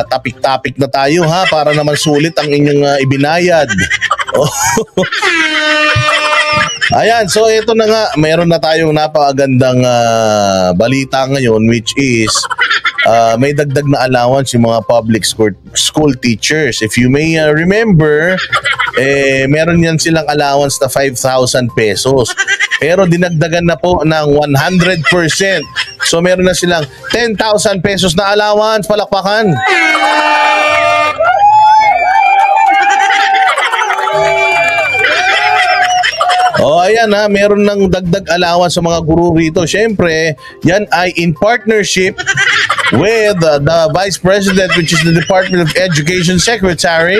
tapik-tapik na tayo ha para naman sulit ang inyong ibinayad. Ayan, so ito na nga, mayroon na tayong napakagandang balita ngayon, which is may dagdag na allowance yung mga public school teachers. If you may remember, meron yan silang allowance na 5,000 pesos. Pero dinagdagan na po ng 100%. So meron na silang 10,000 pesos na allowance. Palakpakan. Ayan ha, meron ng dagdag allowance sa mga guro rito. Siyempre, yan ay in partnership with the Vice President, which is the Department of Education Secretary.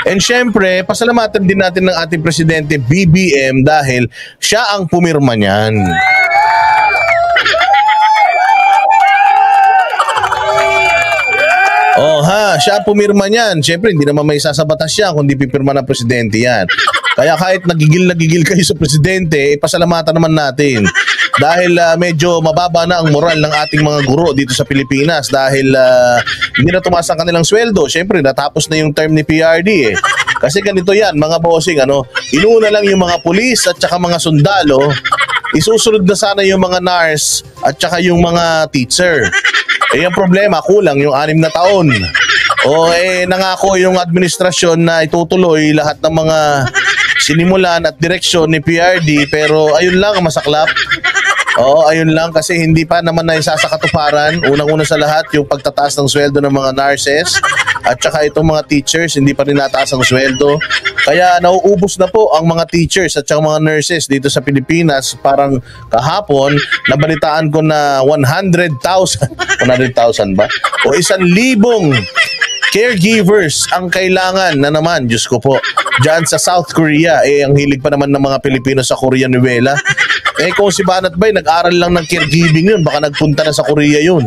And siyempre, pasalamatan din natin ng ating Presidente BBM dahil siya ang pumirma niyan. Siya pumirma niyan. Siyempre, hindi naman may sasabatas siya kung di pipirma ng Presidente yan. Kaya kahit nagigil kayo sa Presidente, pasalamatan naman natin. Dahil medyo mababa na ang moral ng ating mga guro dito sa Pilipinas dahil hindi na tumaas ang kanilang sweldo. Siyempre, natapos na yung term ni PRD eh. Kasi ganito yan, mga bossing, inuuna lang yung mga pulis at saka mga sundalo, isusunod na sana yung mga nurse at saka yung mga teacher. Ang problema, kulang yung 6 na taon. Nangako yung administrasyon na itutuloy lahat ng mga sinimulan at direksyon ni PRD, pero ayun lang ang masaklap. Ayun lang kasi hindi pa naman naisa sa katuparan. Unang-una sa lahat, yung pagtataas ng sweldo ng mga nurses at saka itong mga teachers, hindi pa rin nataas ang sweldo. Kaya nauubos na po ang mga teachers at saka mga nurses dito sa Pilipinas. Parang kahapon, nabalitaan ko na 100,000 ba? O 1,000 caregivers ang kailangan na naman, Diyos ko po, dyan sa South Korea. Ang hilig pa naman ng mga Pilipino sa Korean novela. Kung si Banat Bay, nag-aral lang ng caregiving yun, baka nagpunta na sa Korea yun.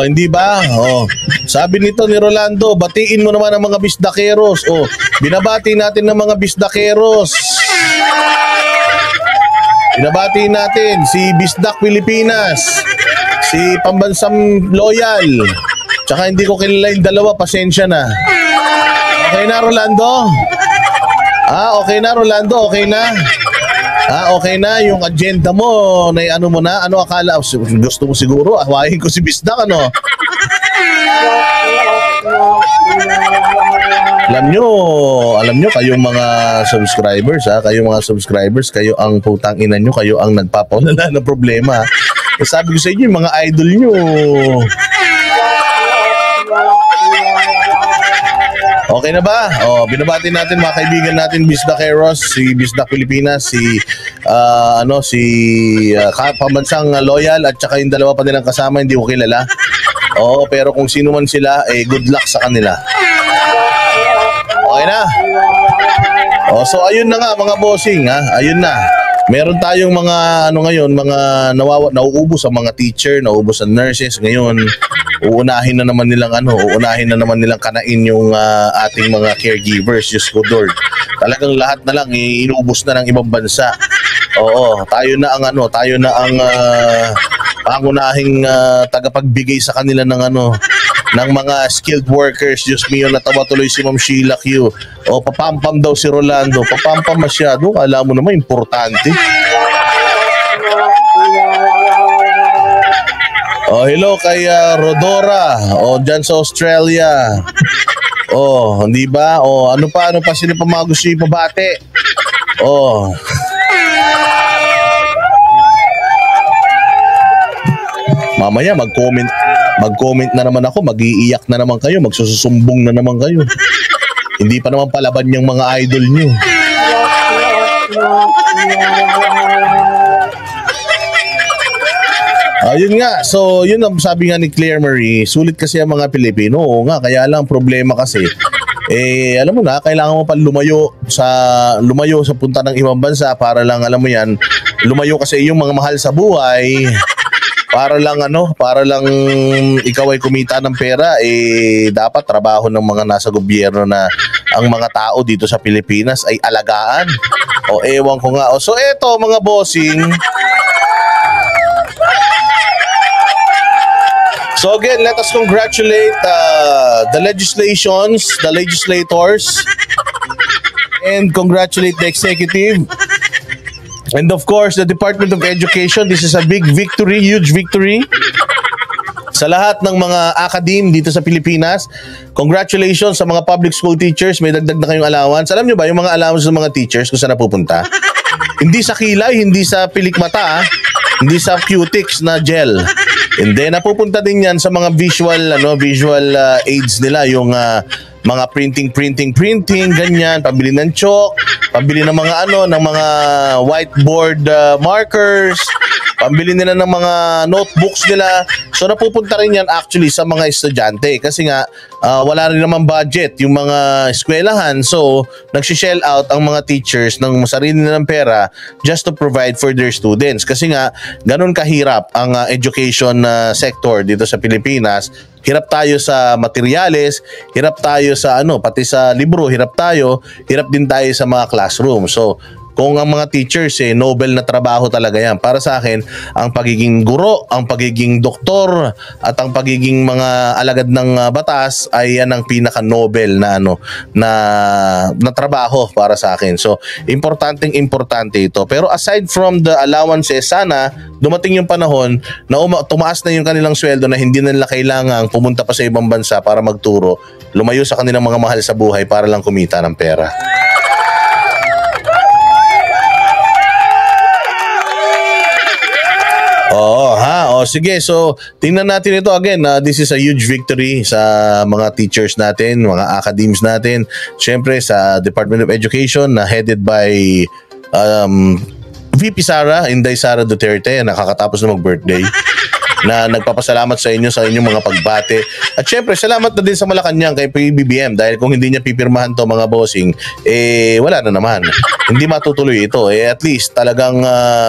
Hindi ba? Sabi nito ni Rolando, batiin mo naman ang mga bisdakeros. Binabati natin ng mga bisdakeros. Binabati natin si Bisdak Pilipinas, si Pambansang Loyal, tsaka hindi ko kilala yung dalawa, pasensya na. Okay na, Rolando? Okay na, Rolando? Okay na? Okay na yung agenda mo, na ano mo na? Ano akala? Gusto mo siguro, awahin ko si Bisdak, ano? Alam nyo kayong mga subscribers kayo ang putang ina nyo, kayo ang nagpapaulala ng problema. Sabi ko sa inyo, yung mga idol nyo. Okay na ba? Binabati natin mga kaibigan natin, Bisdakeros, si Bisdak Pilipinas, si Pambansang Loyal at saka yung dalawa pa nilang kasama, hindi ko kilala. Pero kung sino man sila, good luck sa kanila. Okay na? So ayun na nga mga bossing, ayun na. Meron tayong mga ngayon, mga nauubos ang mga teacher, nauubos ang nurses. Ngayon, uunahin na naman nilang kanain yung ating mga caregivers, Diyos ko Lord. Talagang lahat na lang inubos na ng ibang bansa. Tayo na ang pangunahing tagapagbigay sa kanila ng mga skilled workers. Diyos mio, natawa tuloy si Ma'am Sheila Q. Papampam daw si Rolando. Papampam masyado. Alam mo naman, importante. Hello kay Rodora. Dyan sa Australia. Hindi ba? Ano pa? Sino pa mga gusto yung pabate? Mamaya mag-comment na naman ako, mag-iiyak na naman kayo, magsususumbong na naman kayo. Hindi pa naman palaban yung mga idol nyo. Ayun nga, so yun ang sabi nga ni Claire Marie, sulit kasi ang mga Pilipino. Oo nga, kaya lang problema kasi, alam mo na, kailangan mo pa lumayo sa punta ng ibang bansa para lang, alam mo yan, lumayo kasi yung mga mahal sa buhay. Para lang ikaw ay kumita ng pera, dapat trabaho ng mga nasa gobyerno na ang mga tao dito sa Pilipinas ay alagaan. O ewan ko nga. So eto mga bossing. So again, let us congratulate the legislations, the legislators, and congratulate the executive. And of course, the Department of Education. This is a big victory, huge victory sa lahat ng mga academe dito sa Pilipinas. Congratulations sa mga public school teachers. May dagdag na kayong allowance. Alam nyo ba yung mga allowance ng mga teachers kung saan napupunta? Hindi sa kilay, hindi sa pilikmata, hindi sa cutics na gel. And then napupunta din yan sa mga visual aids nila, yung mga printing, ganyan, pabili ng chalk, pabili ng mga ng mga whiteboard markers, pambili nila ng mga notebooks nila. So napupunta rin yan actually sa mga estudyante kasi nga wala rin naman budget yung mga eskwelahan. So nagsi-shell out ang mga teachers ng sarili nilang pera just to provide for their students. Kasi nga ganun kahirap ang education sector dito sa Pilipinas. Hirap tayo sa materyales, hirap tayo sa pati sa libro, hirap din tayo sa mga classroom. So kung ang mga teachers Nobel na trabaho talaga yan. Para sa akin, ang pagiging guro, ang pagiging doktor, at ang pagiging mga alagad ng batas ay yan ang pinaka-Nobel na na trabaho para sa akin. So, importante ito. Pero aside from the allowances, sana dumating yung panahon na tumaas na yung kanilang sweldo na hindi na nila kailangang pumunta pa sa ibang bansa para magturo, lumayo sa kanilang mga mahal sa buhay para lang kumita ng pera. Sige. So, tingnan natin ito again. This is a huge victory sa mga teachers natin, mga academes natin. Siyempre sa Department of Education na headed by VP Inday Sara Duterte, nakakatapos na mag-birthday. Na nagpapasalamat sa inyo sa inyong mga pagbate. At syempre, salamat na din sa Malacanang kay PBBM dahil kung hindi niya pipirmahan to mga bossing, wala na naman. Hindi matutuloy ito. At least talagang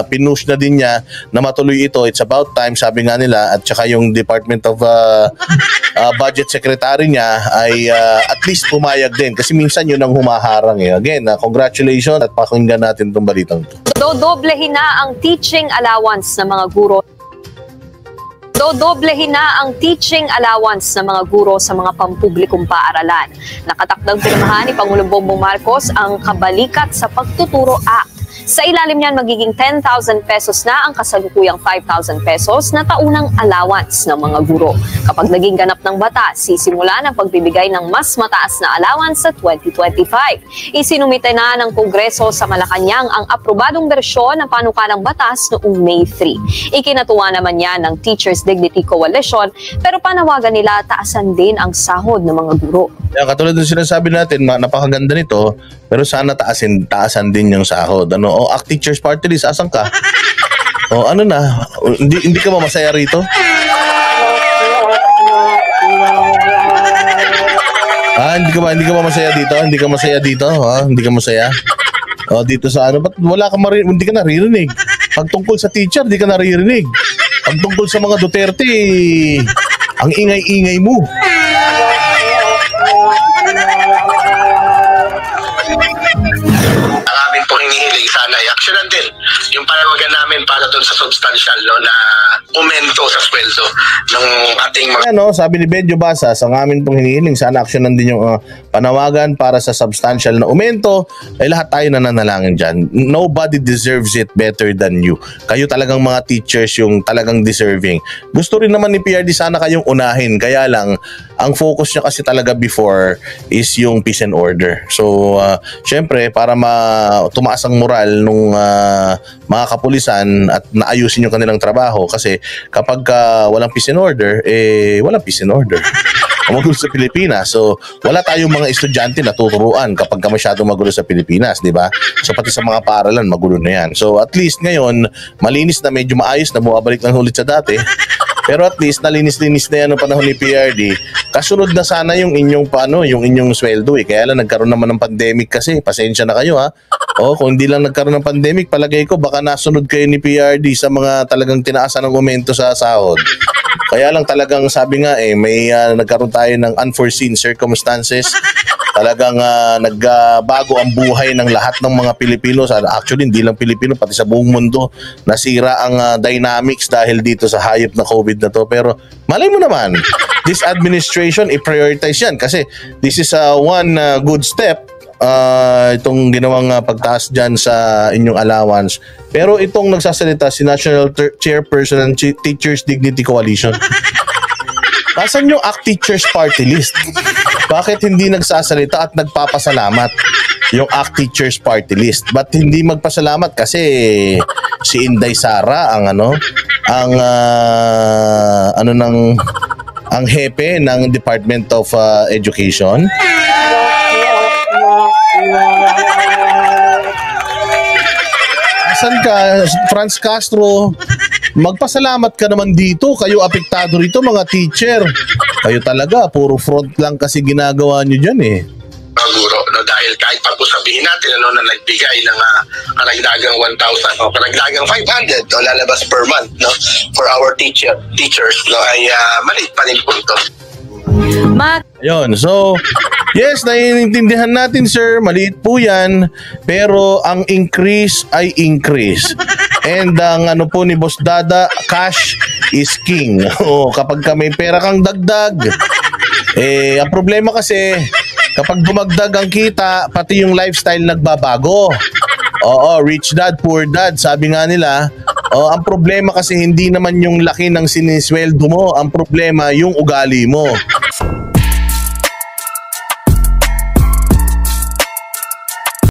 pinush na din niya na matuloy ito. It's about time, sabi nga nila, at saka yung Department of Budget Secretary niya ay at least pumayag din kasi minsan yun ang humaharang. Again, congratulations at pakinggan natin itong balitang ito. Dodoblehin na ang teaching allowance ng mga guro. Dodoblehin na ang teaching allowance ng mga guro sa mga pampublikong paaralan. Nakatakdang pirmahan ni Pangulong Bongbong Marcos ang Kabalikat sa Pagtuturo Act. Sa ilalim niyan, magiging 10,000 pesos na ang kasalukuyang 5,000 pesos na taunang allowance ng mga guro. Kapag naging ganap ng batas, sisimula ng pagbibigay ng mas mataas na allowance sa 2025. Isinumite na ng Kongreso sa Malacanang ang aprobadong bersyon ng panukalang batas noong May 3. Ikinatuwa naman yan ng Teachers Dignity Coalition, pero panawagan nila taasan din ang sahod ng mga guro. Katulad ng sinasabi natin, napakaganda nito, pero sana taasan din yung sahod. Act Teachers Party List, asan ka? Hindi ka ba masaya rito? Hindi ka ba masaya dito? Hindi ka masaya dito? Hindi ka masaya? Dito sa ba't wala ka hindi ka naririnig? Pag tungkol sa teacher, hindi ka naririnig. Pag tungkol sa mga Duterte, ang ingay-ingay mo. Ang amin pong hinihiling sana ay aksyonan din yung panawagan namin para doon sa substantial na aumento sa sweldo ng ating mga... Sabi ni Benjo Basas, ang amin pong hinihiling sana aksyonan din yung panawagan para sa substantial na aumento. Lahat tayo nananalangin dyan. Nobody deserves it better than you. Kayo talagang mga teachers yung talagang deserving. Gusto rin naman ni PRD sana kayong unahin. Kaya lang, ang focus niya kasi talaga before is yung peace and order. So, syempre, para tumaas ang moral nung mga kapulisan at naayusin yung kanilang trabaho kasi kapag walang peace and order, walang peace and order. Magulo sa Pilipinas. So, wala tayong mga estudyante na tuturuan kapag masyadong magulo sa Pilipinas, di ba? So, pati sa mga paaralan, magulo na yan. So, at least ngayon, malinis na, medyo maayos na, bumabalik lang ulit sa dati. Pero at least, nalinis-linis na yan noong panahon ni PRD. Kasunod na sana yung inyong yung inyong sweldo Kaya lang nagkaroon naman ng pandemic kasi. Pasensya na kayo kung hindi lang nagkaroon ng pandemic, palagay ko baka nasunod kayo ni PRD sa mga talagang tinaasan ng aumento sa sahod. Kaya lang talagang sabi nga may nagkaroon tayo ng unforeseen circumstances. Talagang nagbago ang buhay ng lahat ng mga Pilipino. Actually, hindi lang Pilipino, pati sa buong mundo. Nasira ang dynamics dahil dito sa hayop na COVID na to. Pero malay mo naman, this administration, i-prioritize yan. Kasi this is one good step, itong ginawang pagtaas dyan sa inyong allowance. Pero itong nagsasalita, si National Chairperson ng Teachers Dignity Coalition. Nasaan yung ACT Teachers Party List? Bakit hindi nagsasalita at nagpapasalamat yung ACT Teachers Party List? Ba't hindi magpasalamat? Kasi si Inday Sara ang ang hepe ng Department of Education. Asan ka, Franz Castro? Magpasalamat ka naman dito. Kayo apektado rito, mga teacher. Kayo talaga, puro front lang kasi ginagawa nyo dyan eh. Guro, no, dahil kahit pa po sabihin natin na nagbigay ng karagdagang 1,000 o karagdagang 500 o lalabas per month, no, for our teachers, no, ay maliit pa rin po ito. Ayun, so yes, naiintindihan natin sir, maliit po yan, pero ang increase ay increase. And ang ano po ni Boss Dada, cash is king. Kapag ka may pera kang dagdag, ang problema kasi, kapag dumagdag ang kita, pati yung lifestyle nagbabago. Oo, rich dad, poor dad, sabi nga nila. Ang problema kasi hindi naman yung laki ng sinisweldo mo, ang problema yung ugali mo.